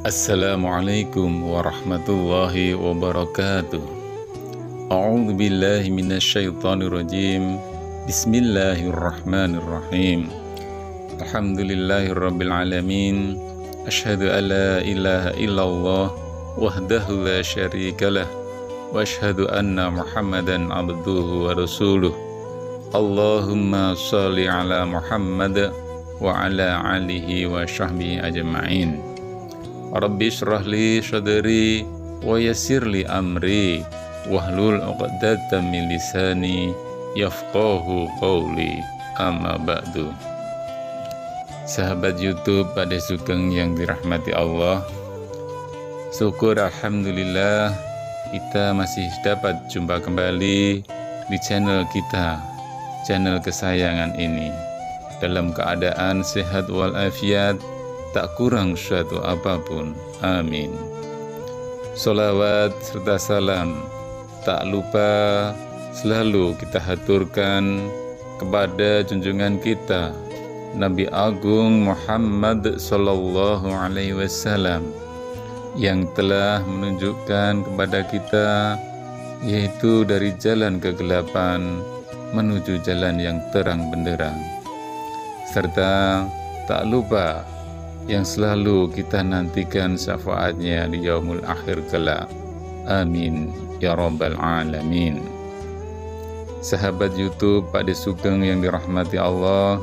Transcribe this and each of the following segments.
Assalamualaikum warahmatullahi wabarakatuh. A'udzu billahi minasyaitonir rajim. Bismillahirrahmanirrahim. Alhamdulillahirabbil alamin. Asyhadu an la ilaha illallah wahdahu la syarikalah wa asyhadu anna Muhammadan abduhu wa rasuluh. Allahumma shalli ala Muhammad wa ala alihi wa sahbihi ajma'in. Rabbi shrah li sadri wa yassir li amri wahlul 'uqdatam min lisani yafqahu qawli, amma ba'du. Sahabat YouTube pada sugeng yang dirahmati Allah, syukur alhamdulillah kita masih dapat jumpa kembali di channel kita, channel kesayangan ini, dalam keadaan sehat walafiat, tak kurang suatu apapun. Amin. Sholawat serta salam tak lupa selalu kita haturkan kepada junjungan kita Nabi Agung Muhammad Sallallahu Alaihi Wasallam, yang telah menunjukkan kepada kita yaitu dari jalan kegelapan menuju jalan yang terang benderang, serta tak lupa yang selalu kita nantikan syafaatnya di yaumul akhir kelak. Amin ya rabbal alamin. Sahabat YouTube Pakde Sugeng yang dirahmati Allah,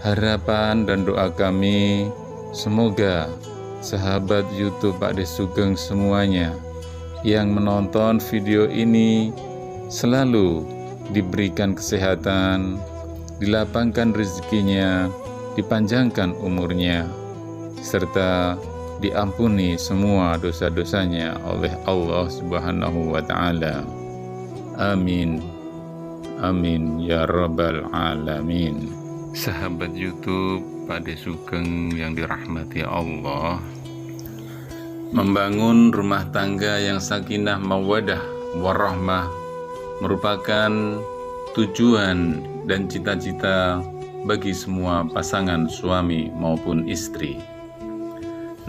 harapan dan doa kami semoga sahabat YouTube Pakde Sugeng semuanya yang menonton video ini selalu diberikan kesehatan, dilapangkan rezekinya, dipanjangkan umurnya, serta diampuni semua dosa-dosanya oleh Allah Subhanahu wa Ta'ala. Amin. Amin ya rabbal alamin. Sahabat YouTube Pakde Sugeng yang dirahmati Allah, membangun rumah tangga yang sakinah mawaddah warahmah merupakan tujuan dan cita-cita bagi semua pasangan suami maupun istri.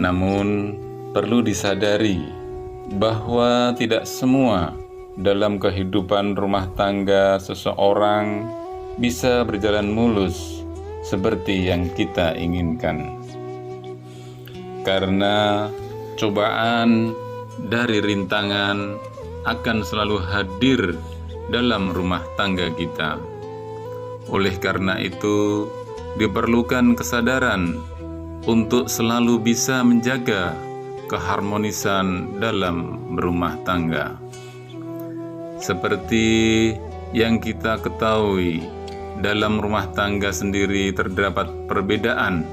Namun perlu disadari bahwa tidak semua dalam kehidupan rumah tangga seseorang bisa berjalan mulus seperti yang kita inginkan. Karena cobaan dari rintangan akan selalu hadir dalam rumah tangga kita. Oleh karena itu, diperlukan kesadaran untuk selalu bisa menjaga keharmonisan dalam berumah tangga. Seperti yang kita ketahui, dalam rumah tangga sendiri terdapat perbedaan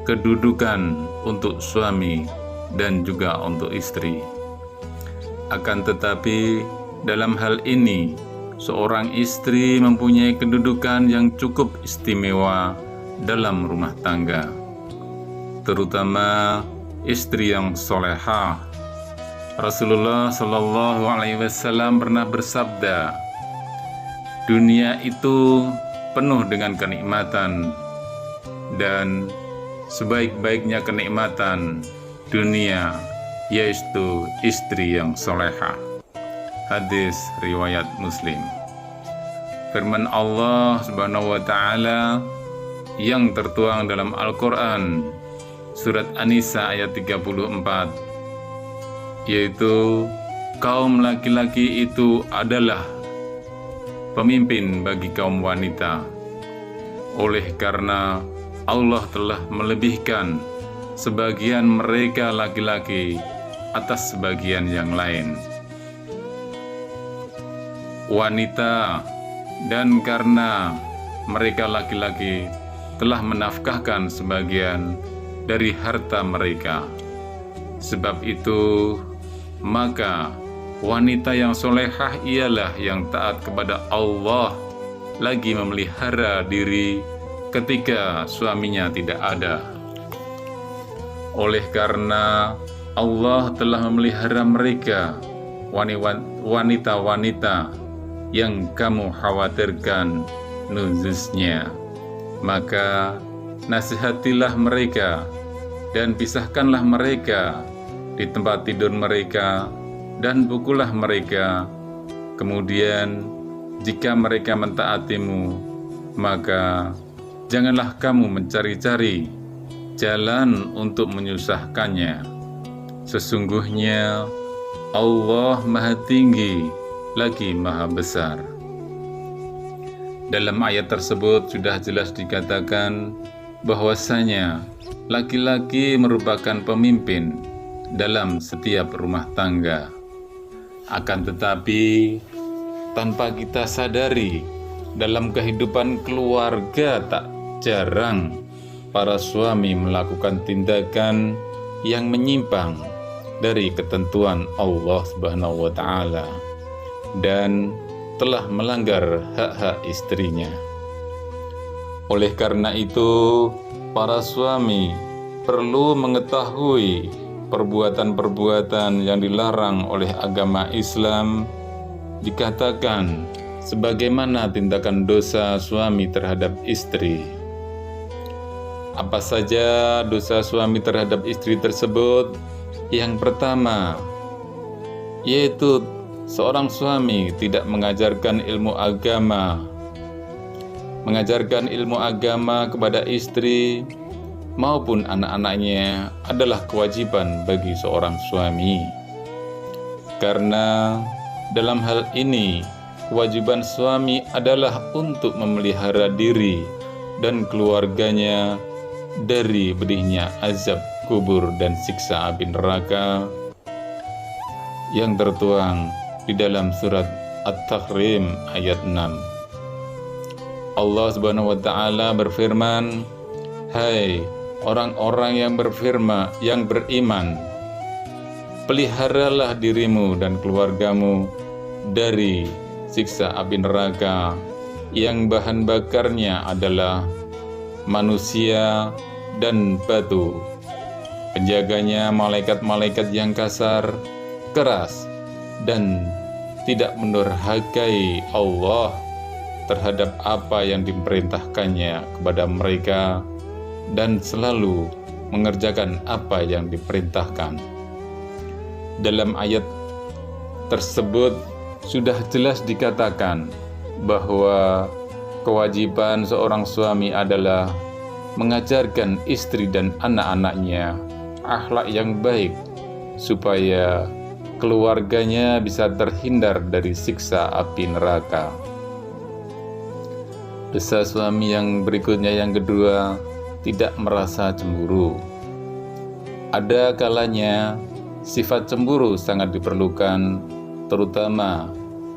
kedudukan untuk suami dan juga untuk istri. Akan tetapi, dalam hal ini, seorang istri mempunyai kedudukan yang cukup istimewa dalam rumah tangga, terutama istri yang solehah. Rasulullah Shallallahu Alaihi Wasallam pernah bersabda, dunia itu penuh dengan kenikmatan, dan sebaik-baiknya kenikmatan dunia yaitu istri yang solehah. Hadis riwayat Muslim. Firman Allah Subhanahu wa Ta'ala yang tertuang dalam Al-Quran Surat An-Nisa ayat 34, yaitu kaum laki-laki itu adalah pemimpin bagi kaum wanita. Oleh karena Allah telah melebihkan sebagian mereka laki-laki atas sebagian yang lain, wanita, dan karena mereka laki-laki telah menafkahkan sebagian dari harta mereka. Sebab itu, maka wanita yang solehah ialah yang taat kepada Allah, lagi memelihara diri ketika suaminya tidak ada. Oleh karena Allah telah memelihara mereka, wanita-wanita yang kamu khawatirkan nuzuznya, maka nasihatilah mereka dan pisahkanlah mereka di tempat tidur mereka, dan pukullah mereka. Kemudian, jika mereka mentaatimu, maka janganlah kamu mencari-cari jalan untuk menyusahkannya. Sesungguhnya Allah Maha Tinggi lagi Maha Besar. Dalam ayat tersebut sudah jelas dikatakan bahwasanya laki-laki merupakan pemimpin dalam setiap rumah tangga. Akan tetapi, tanpa kita sadari, dalam kehidupan keluarga tak jarang para suami melakukan tindakan yang menyimpang dari ketentuan Allah Subhanahu wa Ta'ala dan telah melanggar hak-hak istrinya. Oleh karena itu, para suami perlu mengetahui perbuatan-perbuatan yang dilarang oleh agama Islam, dikatakan sebagaimana tindakan dosa suami terhadap istri. Apa saja dosa suami terhadap istri tersebut? Yang pertama, yaitu seorang suami tidak mengajarkan ilmu agama. Mengajarkan ilmu agama kepada istri maupun anak-anaknya adalah kewajiban bagi seorang suami. Karena dalam hal ini, kewajiban suami adalah untuk memelihara diri dan keluarganya dari pedihnya azab kubur dan siksa api neraka yang tertuang di dalam surat At-Tahrim ayat 6. Allah Subhanahu wa Ta'ala berfirman, "Hai orang-orang yang beriman, peliharalah dirimu dan keluargamu dari siksa api neraka yang bahan bakarnya adalah manusia dan batu. Penjaganya malaikat-malaikat yang kasar, keras, dan tidak mendurhakai Allah terhadap apa yang diperintahkannya kepada mereka dan selalu mengerjakan apa yang diperintahkan." Dalam ayat tersebut sudah jelas dikatakan bahwa kewajiban seorang suami adalah mengajarkan istri dan anak-anaknya akhlak yang baik supaya keluarganya bisa terhindar dari siksa api neraka. Dosa suami yang berikutnya, yang kedua, tidak merasa cemburu. Ada kalanya sifat cemburu sangat diperlukan, terutama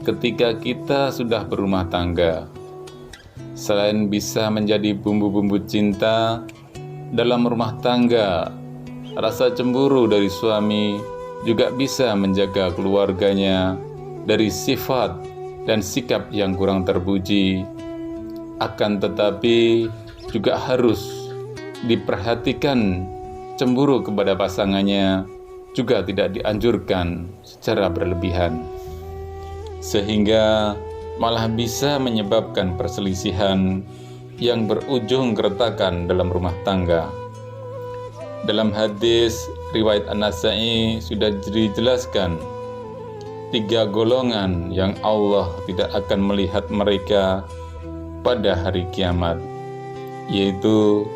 ketika kita sudah berumah tangga. Selain bisa menjadi bumbu-bumbu cinta dalam rumah tangga, rasa cemburu dari suami juga bisa menjaga keluarganya dari sifat dan sikap yang kurang terpuji. Akan tetapi juga harus diperhatikan cemburu kepada pasangannya juga tidak dianjurkan secara berlebihan, sehingga malah bisa menyebabkan perselisihan yang berujung keretakan dalam rumah tangga. Dalam hadis riwayat An-Nasa'i sudah dijelaskan 3 golongan yang Allah tidak akan melihat mereka pada hari kiamat, yaitu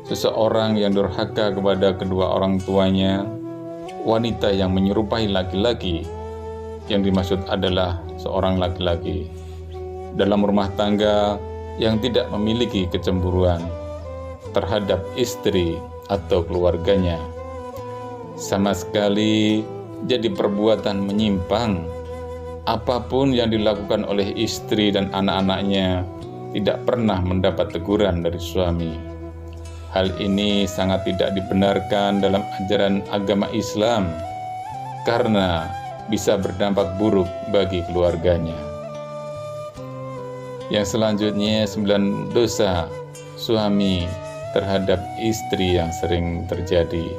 seseorang yang durhaka kepada kedua orang tuanya, wanita yang menyerupai laki-laki, yang dimaksud adalah seorang laki-laki, dalam rumah tangga yang tidak memiliki kecemburuan terhadap istri atau keluarganya, sama sekali jadi perbuatan menyimpang. Apapun yang dilakukan oleh istri dan anak-anaknya tidak pernah mendapat teguran dari suami. Hal ini sangat tidak dibenarkan dalam ajaran agama Islam karena bisa berdampak buruk bagi keluarganya. Yang selanjutnya, 9 dosa suami terhadap istri yang sering terjadi.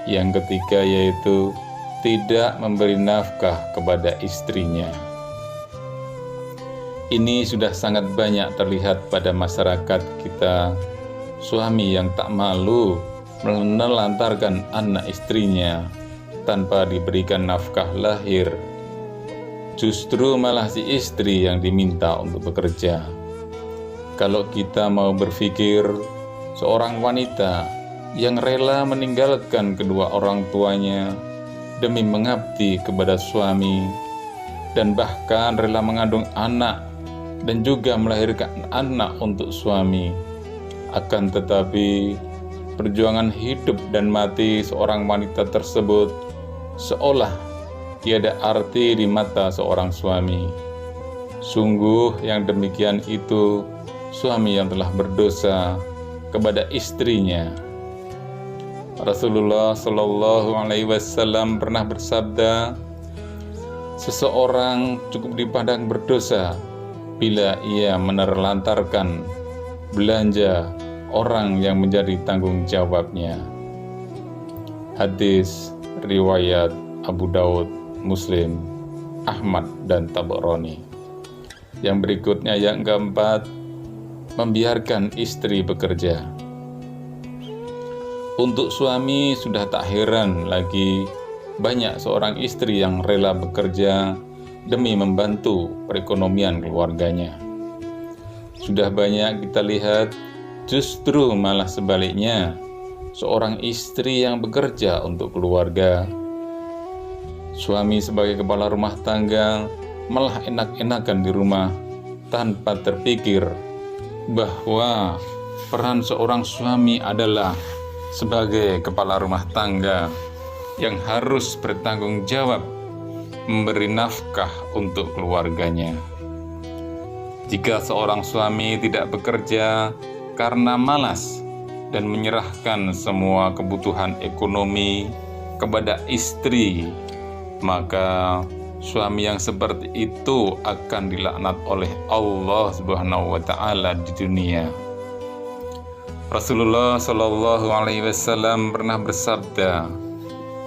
Yang ketiga yaitu tidak memberi nafkah kepada istrinya. Ini sudah sangat banyak terlihat pada masyarakat kita, suami yang tak malu menelantarkan anak istrinya tanpa diberikan nafkah lahir. Justru malah si istri yang diminta untuk bekerja. Kalau kita mau berpikir, seorang wanita yang rela meninggalkan kedua orang tuanya demi mengabdi kepada suami, dan bahkan rela mengandung anak dan juga melahirkan anak untuk suami. Akan tetapi, perjuangan hidup dan mati seorang wanita tersebut seolah tiada arti di mata seorang suami. Sungguh yang demikian itu suami yang telah berdosa kepada istrinya. Rasulullah Shallallahu Alaihi Wasallam pernah bersabda, seseorang cukup dipandang berdosa bila ia menelantarkan belanja orang yang menjadi tanggung jawabnya. Hadis riwayat Abu Daud, Muslim, Ahmad, dan Tabarani. Yang berikutnya, yang keempat, membiarkan istri bekerja. Untuk suami sudah tak heran lagi banyak seorang istri yang rela bekerja demi membantu perekonomian keluarganya. Sudah banyak kita lihat justru malah sebaliknya, seorang istri yang bekerja untuk keluarga. Suami sebagai kepala rumah tangga malah enak-enakan di rumah tanpa terpikir bahwa peran seorang suami adalah sebagai kepala rumah tangga yang harus bertanggung jawab memberi nafkah untuk keluarganya. Jika seorang suami tidak bekerja karena malas dan menyerahkan semua kebutuhan ekonomi kepada istri, maka suami yang seperti itu akan dilaknat oleh Allah Subhanahu wa Ta'ala di dunia. Rasulullah Shallallahu Alaihi Wasallam pernah bersabda,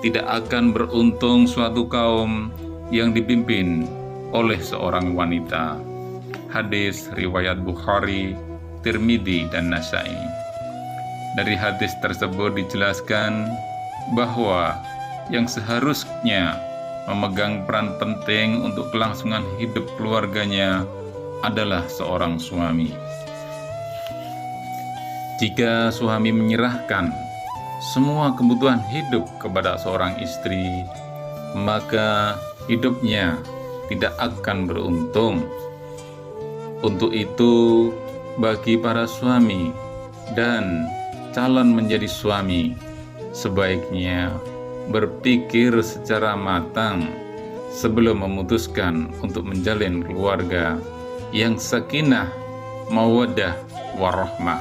tidak akan beruntung suatu kaum yang dipimpin oleh seorang wanita. Hadis riwayat Bukhari, Tirmidzi, dan Nasai. Dari hadis tersebut dijelaskan bahwa yang seharusnya memegang peran penting untuk kelangsungan hidup keluarganya adalah seorang suami. Jika suami menyerahkan semua kebutuhan hidup kepada seorang istri, maka hidupnya tidak akan beruntung. Untuk itu, bagi para suami dan calon menjadi suami, sebaiknya berpikir secara matang sebelum memutuskan untuk menjalin keluarga yang sakinah, mawaddah, warahmah.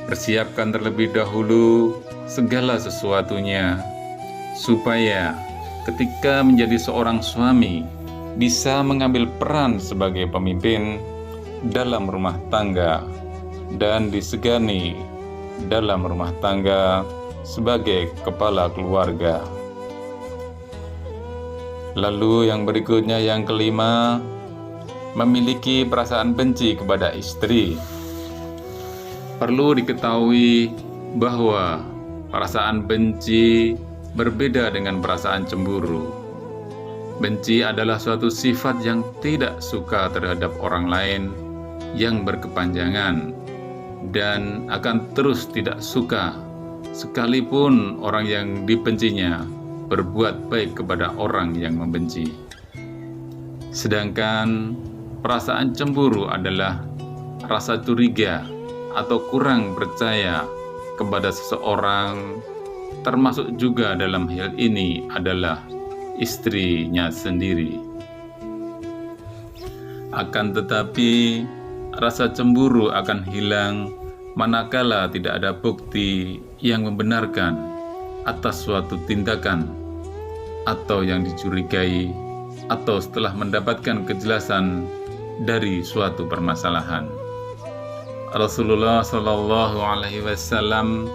Persiapkan terlebih dahulu segala sesuatunya supaya ketika menjadi seorang suami bisa mengambil peran sebagai pemimpin dalam rumah tangga dan disegani dalam rumah tangga sebagai kepala keluarga. Lalu yang berikutnya, yang kelima, memiliki perasaan benci kepada istri. Perlu diketahui bahwa perasaan benci berbeda dengan perasaan cemburu. Benci adalah suatu sifat yang tidak suka terhadap orang lain yang berkepanjangan dan akan terus tidak suka sekalipun orang yang dibencinya berbuat baik kepada orang yang membenci. Sedangkan perasaan cemburu adalah rasa curiga atau kurang percaya kepada seseorang, termasuk juga dalam hal ini adalah istrinya sendiri. Akan tetapi, rasa cemburu akan hilang manakala tidak ada bukti yang membenarkan atas suatu tindakan atau yang dicurigai, atau setelah mendapatkan kejelasan dari suatu permasalahan. Rasulullah Shallallahu Alaihi Wasallam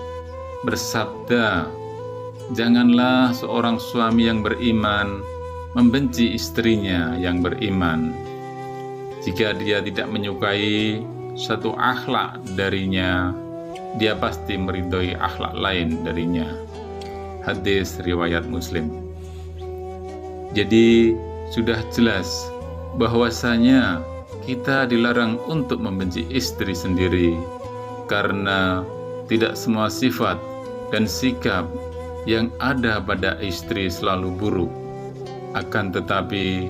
bersabda, janganlah seorang suami yang beriman membenci istrinya yang beriman jika dia tidak menyukai satu akhlak darinya dia pasti meridhoi akhlak lain darinya. Hadis riwayat Muslim. Jadi sudah jelas bahwasanya kita dilarang untuk membenci istri sendiri, karena tidak semua sifat dan sikap yang ada pada istri selalu buruk. Akan tetapi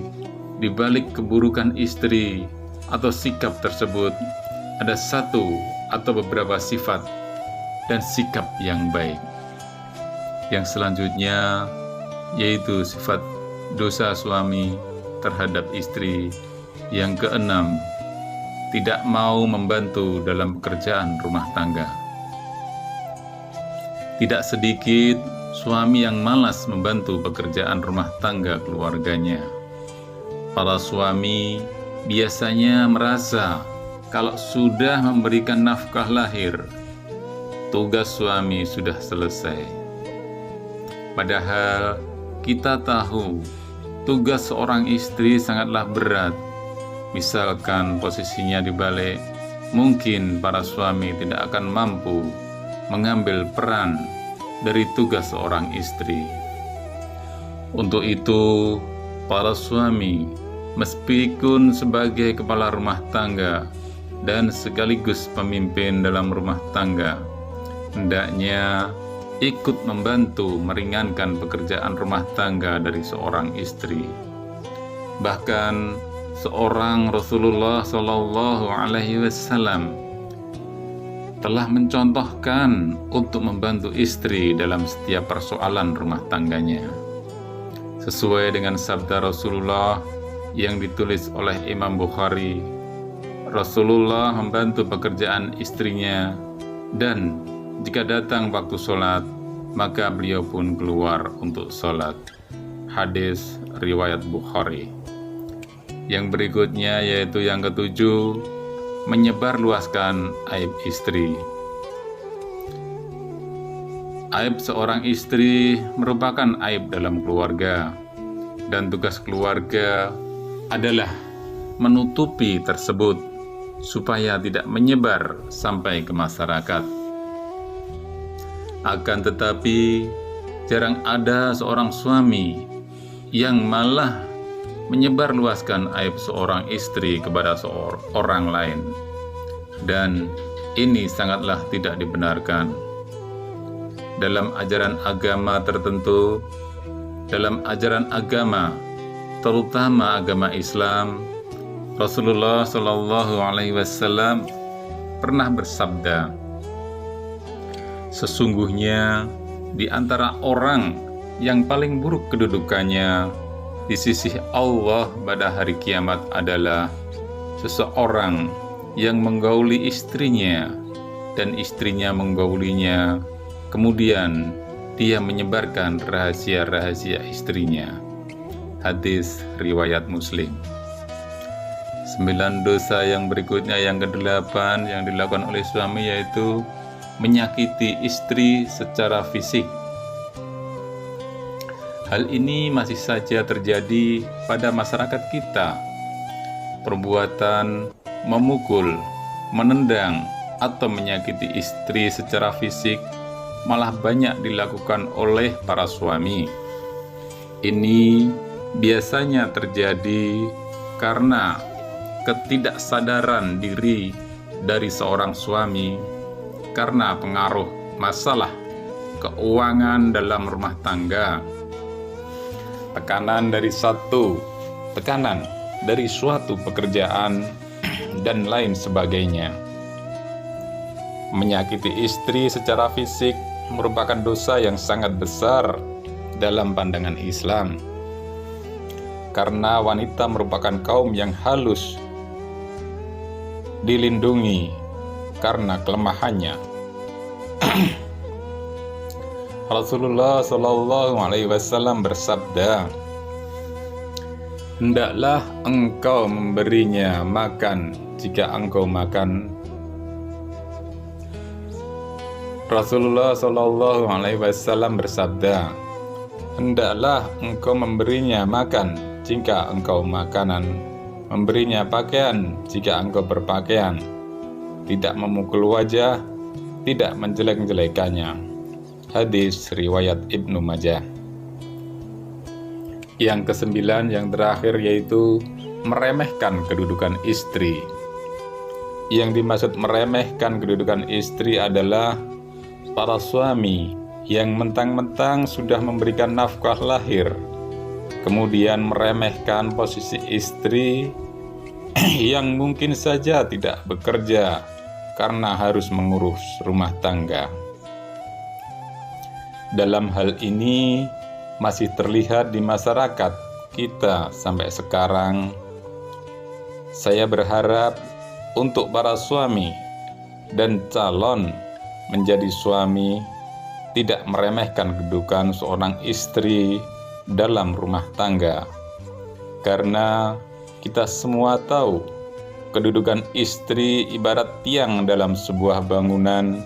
di balik keburukan istri atau sikap tersebut ada satu atau beberapa sifat dan sikap yang baik. Yang selanjutnya yaitu sifat dosa suami terhadap istri. Yang keenam, tidak mau membantu dalam pekerjaan rumah tangga. Tidak sedikit suami yang malas membantu pekerjaan rumah tangga keluarganya. Para suami biasanya merasa kalau sudah memberikan nafkah lahir, tugas suami sudah selesai. Padahal kita tahu tugas seorang istri sangatlah berat. Misalkan posisinya dibalik, mungkin para suami tidak akan mampu mengambil peran dari tugas seorang istri. Untuk itu, para suami, meskipun sebagai kepala rumah tangga dan sekaligus pemimpin dalam rumah tangga, hendaknya ikut membantu meringankan pekerjaan rumah tangga dari seorang istri. Bahkan seorang Rasulullah Shallallahu Alaihi Wasallam telah mencontohkan untuk membantu istri dalam setiap persoalan rumah tangganya. Sesuai dengan sabda Rasulullah yang ditulis oleh Imam Bukhari, Rasulullah membantu pekerjaan istrinya, dan jika datang waktu sholat, maka beliau pun keluar untuk sholat. Hadis riwayat Bukhari. Yang berikutnya yaitu yang ketujuh, menyebarluaskan aib istri. Aib seorang istri merupakan aib dalam keluarga, dan tugas keluarga adalah menutupi tersebut supaya tidak menyebar sampai ke masyarakat. Akan tetapi jarang ada seorang suami yang malah menyebarluaskan aib seorang istri kepada seorang lain, dan ini sangatlah tidak dibenarkan. Dalam ajaran agama tertentu, dalam ajaran agama, terutama agama Islam, Rasulullah Shallallahu Alaihi Wasallam pernah bersabda, sesungguhnya di antara orang yang paling buruk kedudukannya di sisi Allah pada hari kiamat adalah seseorang yang menggauli istrinya dan istrinya menggaulinya, kemudian dia menyebarkan rahasia-rahasia istrinya. Hadis riwayat Muslim. 9 dosa yang berikutnya, yang ke-8 yang dilakukan oleh suami yaitu menyakiti istri secara fisik. Hal ini masih saja terjadi pada masyarakat kita. Perbuatan memukul, menendang, atau menyakiti istri secara fisik malah banyak dilakukan oleh para suami. Ini biasanya terjadi karena ketidaksadaran diri dari seorang suami karena pengaruh masalah keuangan dalam rumah tangga, tekanan dari suatu pekerjaan, dan lain sebagainya. Menyakiti istri secara fisik merupakan dosa yang sangat besar dalam pandangan Islam, karena wanita merupakan kaum yang halus, dilindungi karena kelemahannya. Rasulullah Shallallahu Alaihi Wasallam bersabda, hendaklah engkau memberinya makan jika engkau makan. Rasulullah Shallallahu Alaihi Wasallam bersabda, hendaklah engkau memberinya makan jika engkau makanan, memberinya pakaian jika engkau berpakaian, tidak memukul wajah, tidak menjelek-jelekannya. Hadis riwayat Ibnu Majah. Yang kesembilan, yang terakhir, yaitu meremehkan kedudukan istri. Yang dimaksud meremehkan kedudukan istri adalah para suami yang mentang-mentang sudah memberikan nafkah lahir, kemudian meremehkan posisi istri yang mungkin saja tidak bekerja karena harus mengurus rumah tangga. Dalam hal ini masih terlihat di masyarakat kita sampai sekarang. Saya berharap untuk para suami dan calon menjadi suami tidak meremehkan kedudukan seorang istri dalam rumah tangga, karena kita semua tahu kedudukan istri ibarat tiang dalam sebuah bangunan.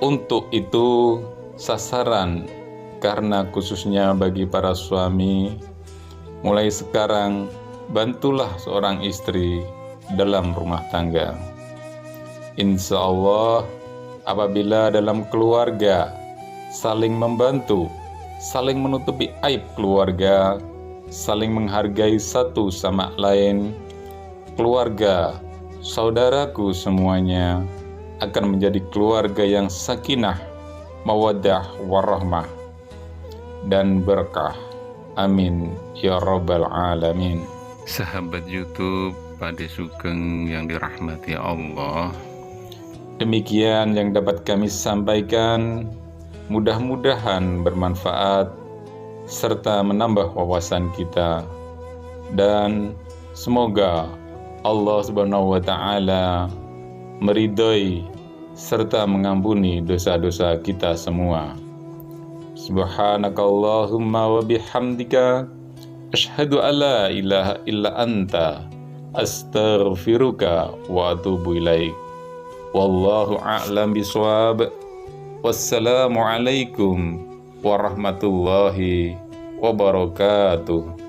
Untuk itu sasaran, karena khususnya bagi para suami, mulai sekarang bantulah seorang istri dalam rumah tangga. Insya Allah, apabila dalam keluarga saling membantu, saling menutupi aib keluarga, saling menghargai satu sama lain, keluarga, saudaraku semuanya akan menjadi keluarga yang sakinah, mawaddah, warahmah, dan berkah. Amin ya rabbal alamin. Sahabat YouTube Pade Sugeng yang dirahmati Allah, demikian yang dapat kami sampaikan. Mudah-mudahan bermanfaat serta menambah wawasan kita, dan semoga Allah Subhanahu wa Ta'ala meridhoi serta mengampuni dosa-dosa kita semua. Subhanakallahumma wa bihamdika asyhadu alla ilaha illa anta astaghfiruka wa atubu ilaik. Wallahu a'lam bishawab. Wassalamu alaikum warahmatullahi wabarakatuh.